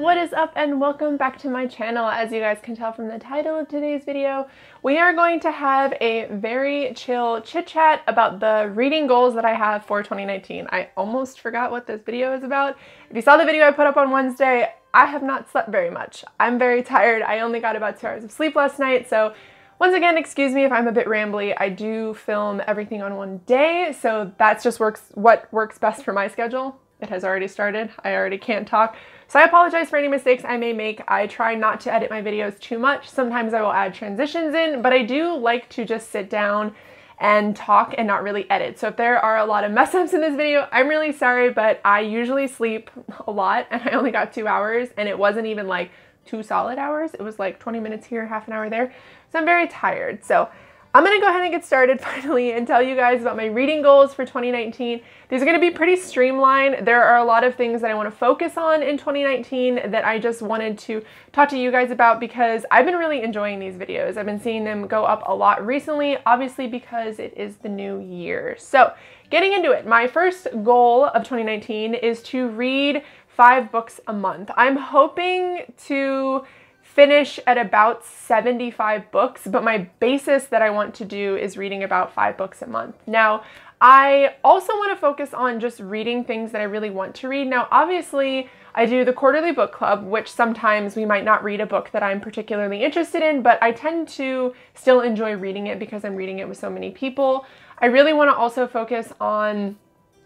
What is up and welcome back to my channel. As you guys can tell from the title of today's video, we are going to have a very chill chit chat about the reading goals that I have for 2019. I almost forgot what this video is about. If you saw the video I put up on Wednesday, I have not slept very much. I'm very tired. I only got about 2 hours of sleep last night, so once again, excuse me if I'm a bit rambly. I do film everything on one day, so that's just what works best for my schedule. It has already started. I already can't talk. So I apologize for any mistakes I may make. I try not to edit my videos too much. Sometimes I will add transitions in, but I do like to just sit down and talk and not really edit. So if there are a lot of mess ups in this video, I'm really sorry, but I usually sleep a lot and I only got 2 hours, and it wasn't even like 2 solid hours. It was like 20 minutes here, half an hour there. So I'm very tired. So I'm gonna go ahead and get started finally and tell you guys about my reading goals for 2019. These are gonna be pretty streamlined. There are a lot of things that I wanna focus on in 2019 that I just wanted to talk to you guys about because I've been really enjoying these videos. I've been seeing them go up a lot recently, obviously because it is the new year. So getting into it, my first goal of 2019 is to read 5 books a month. I'm hoping to finish at about 75 books, but my basis that I want to do is reading about 5 books a month. Now, I also want to focus on just reading things that I really want to read. Now, obviously, I do the quarterly book club, which sometimes we might not read a book that I'm particularly interested in, but I tend to still enjoy reading it because I'm reading it with so many people. I really want to also focus on,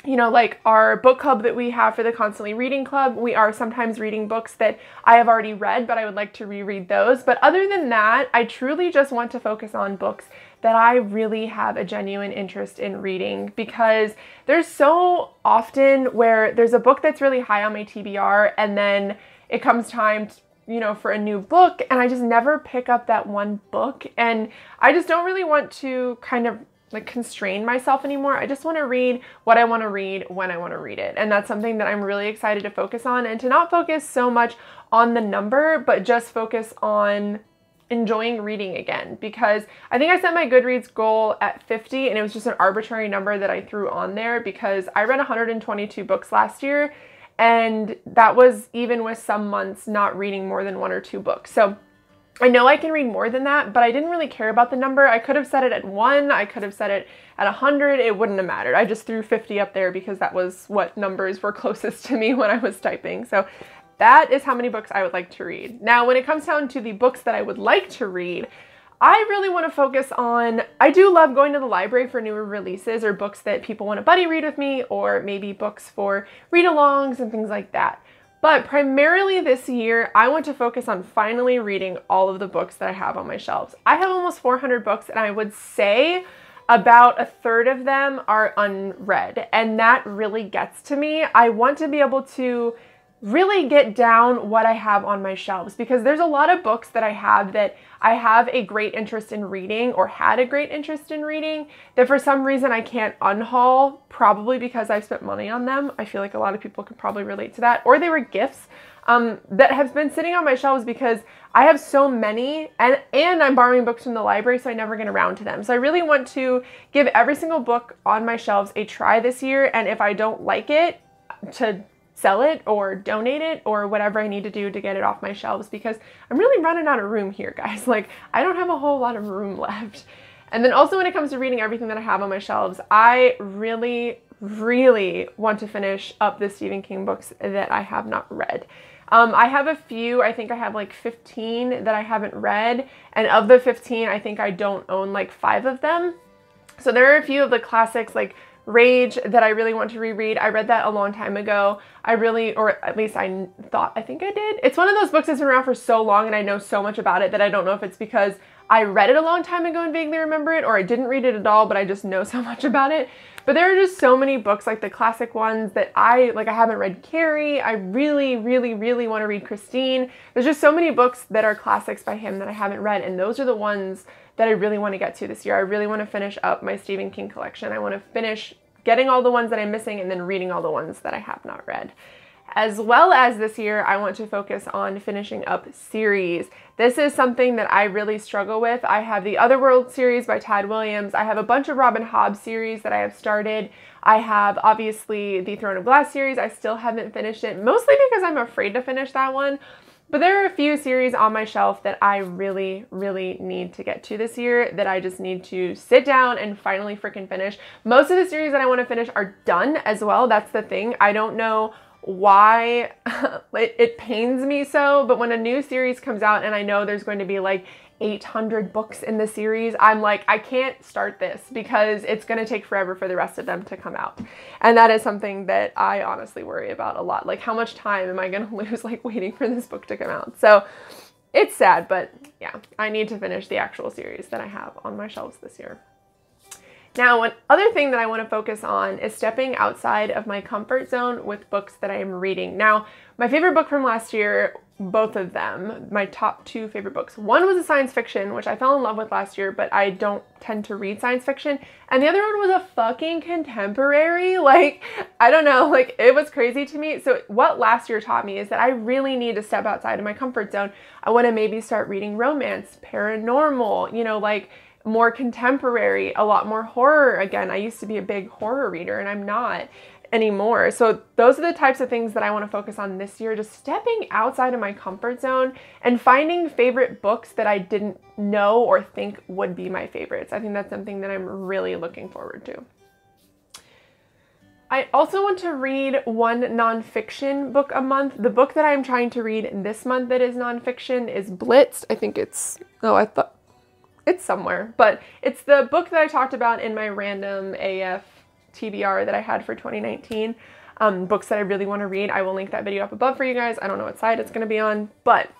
you know, like our book club that we have for the Constantly Reading Club. We are sometimes reading books that I have already read, but I would like to reread those. But other than that, I truly just want to focus on books that I really have a genuine interest in reading, because there's so often where there's a book that's really high on my TBR and then it comes time to, you know, for a new book, and I just never pick up that one book. And I just don't really want to kind of like constrain myself anymore. I just want to read what I want to read when I want to read it. And that's something that I'm really excited to focus on, and to not focus so much on the number, but just focus on enjoying reading again. Because I think I set my Goodreads goal at 50, and it was just an arbitrary number that I threw on there because I read 122 books last year, and that was even with some months not reading more than 1 or 2 books. So I know I can read more than that, but I didn't really care about the number. I could have set it at 1, I could have set it at 100, it wouldn't have mattered. I just threw 50 up there because that was what numbers were closest to me when I was typing. So that is how many books I would like to read. Now, when it comes down to the books that I would like to read, I really want to focus on, I do love going to the library for newer releases or books that people want to buddy read with me, or maybe books for read-alongs and things like that. But primarily this year, I want to focus on finally reading all of the books that I have on my shelves. I have almost 400 books, and I would say about a third of them are unread, and that really gets to me. I want to be able to really get down what I have on my shelves, because there's a lot of books that I have a great interest in reading, or had a great interest in reading, that for some reason I can't unhaul, probably because I've spent money on them. I feel like a lot of people could probably relate to that. Or they were gifts that have been sitting on my shelves because I have so many, and I'm borrowing books from the library, so I never get around to them. So I really want to give every single book on my shelves a try this year, and if I don't like it, to sell it or donate it or whatever I need to do to get it off my shelves, because I'm really running out of room here, guys. Like, I don't have a whole lot of room left. And then also when it comes to reading everything that I have on my shelves, I really, really want to finish up the Stephen King books that I have not read. I have a few, I think I have like 15 that I haven't read, and of the 15, I think I don't own like 5 of them. So there are a few of the classics like Rage that I really want to reread. I read that a long time ago. Or at least I think I did. It's one of those books that's been around for so long and I know so much about it that I don't know if it's because I read it a long time ago and vaguely remember it, or I didn't read it at all, but I just know so much about it. But there are just so many books, like the classic ones, that I haven't read Carrie. I really, really, really want to read Christine. There's just so many books that are classics by him that I haven't read, and those are the ones that I really want to get to this year. I really want to finish up my Stephen King collection. I want to finish getting all the ones that I'm missing and then reading all the ones that I have not read. as well as this year, I want to focus on finishing up series. This is something that I really struggle with. I have the Otherworld series by Tad Williams. I have a bunch of Robin Hobb series that I have started. I have obviously the Throne of Glass series. I still haven't finished it, mostly because I'm afraid to finish that one. But there are a few series on my shelf that I really, really need to get to this year, that I just need to sit down and finally freaking finish. Most of the series that I want to finish are done as well. That's the thing. I don't know why it pains me so, but when a new series comes out and I know there's going to be like 800 books in the series, I'm like, I can't start this because it's going to take forever for the rest of them to come out. And that is something that I honestly worry about a lot. Like, how much time am I going to lose like waiting for this book to come out? So it's sad, but yeah, I need to finish the actual series that I have on my shelves this year. Now, one other thing that I want to focus on is stepping outside of my comfort zone with books that I am reading. Now, my favorite book from last year, both of them, my top two favorite books. One was a science fiction, which I fell in love with last year, but I don't tend to read science fiction. And the other one was a fucking contemporary. Like, I don't know, like, it was crazy to me. So what last year taught me is that I really need to step outside of my comfort zone. I want to maybe start reading romance, paranormal, you know, like more contemporary, a lot more horror. Again, I used to be a big horror reader and I'm not anymore. So those are the types of things that I want to focus on this year, just stepping outside of my comfort zone and finding favorite books that I didn't know or think would be my favorites. I think that's something that I'm really looking forward to. I also want to read one nonfiction book a month. The book that I'm trying to read this month that is nonfiction is Blitzed. I think it's, it's somewhere, but it's the book that I talked about in my random AF TBR that I had for 2019. Books that I really want to read. I will link that video up above for you guys. I don't know what side it's going to be on, but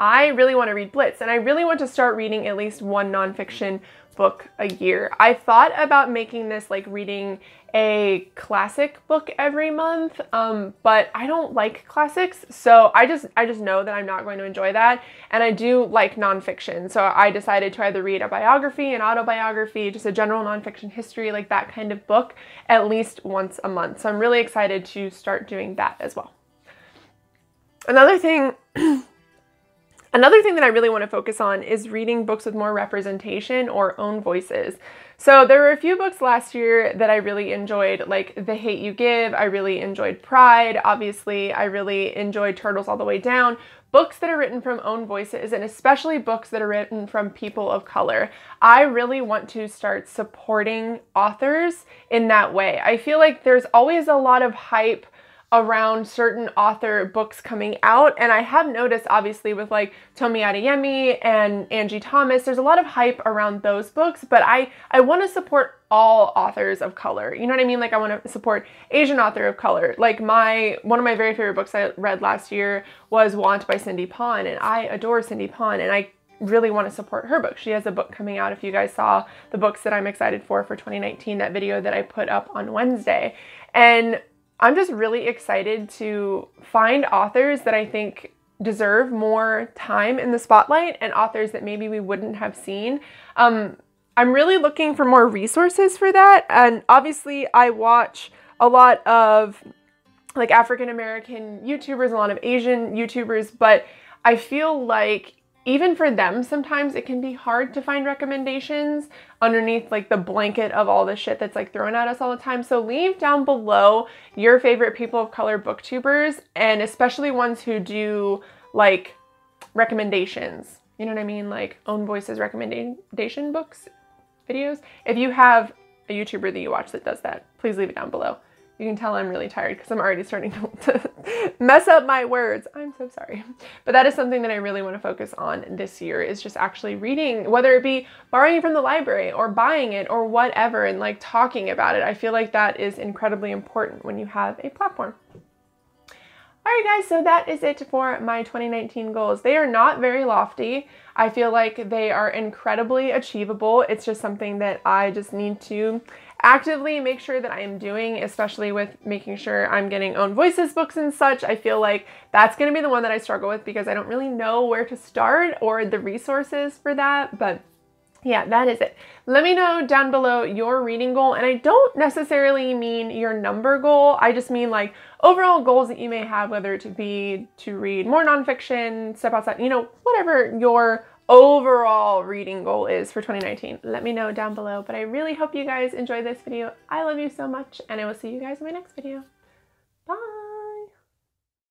I really want to read Blitz, and I really want to start reading at least one nonfiction book a year. I thought about making this like reading a classic book every month, but I don't like classics, so I just know that I'm not going to enjoy that, and I do like nonfiction, so I decided to either read a biography, an autobiography, just a general nonfiction history, like that kind of book, at least once a month. So I'm really excited to start doing that as well. Another thing that I really want to focus on is reading books with more representation or own voices. So there were a few books last year that I really enjoyed, like The Hate You Give. I really enjoyed Pride. Obviously, I really enjoyed Turtles All the Way Down. Books that are written from own voices, and especially books that are written from people of color. I really want to start supporting authors in that way. I feel like there's always a lot of hype around certain author books coming out, and I have noticed obviously with like Tomi Adeyemi and Angie Thomas, there's a lot of hype around those books, but I want to support all authors of color. You know what I mean? Like, I want to support Asian author of color. Like one of my very favorite books I read last year was Want by Cindy Pon, and I adore Cindy Pon, and I really want to support her book. She has a book coming out. If you guys saw the books that I'm excited for 2019, that video that I put up on Wednesday. And I'm just really excited to find authors that I think deserve more time in the spotlight, and authors that maybe we wouldn't have seen. I'm really looking for more resources for that. And obviously I watch a lot of like African American YouTubers, a lot of Asian YouTubers, but I feel like even for them, sometimes it can be hard to find recommendations underneath like the blanket of all the shit that's like thrown at us all the time. So leave down below your favorite people of color booktubers, and especially ones who do like recommendations. You know what I mean? Like own voices recommendation books, videos. If you have a YouTuber that you watch that does that, please leave it down below. You can tell I'm really tired because I'm already starting to mess up my words. I'm so sorry. But that is something that I really want to focus on this year, is just actually reading, whether it be borrowing from the library or buying it or whatever, and like talking about it. I feel like that is incredibly important when you have a platform. Alright guys, so that is it for my 2019 goals. They are not very lofty. I feel like they are incredibly achievable. It's just something that I just need to actively make sure that I am doing, especially with making sure I'm getting own voices books and such. I feel like that's going to be the one that I struggle with because I don't really know where to start or the resources for that, but yeah, that is it. Let me know down below your reading goal, and I don't necessarily mean your number goal. I just mean like overall goals that you may have, whether it be to read more nonfiction, step outside, you know, whatever your overall reading goal is for 2019. Let me know down below, but I really hope you guys enjoy this video. I love you so much, and I will see you guys in my next video.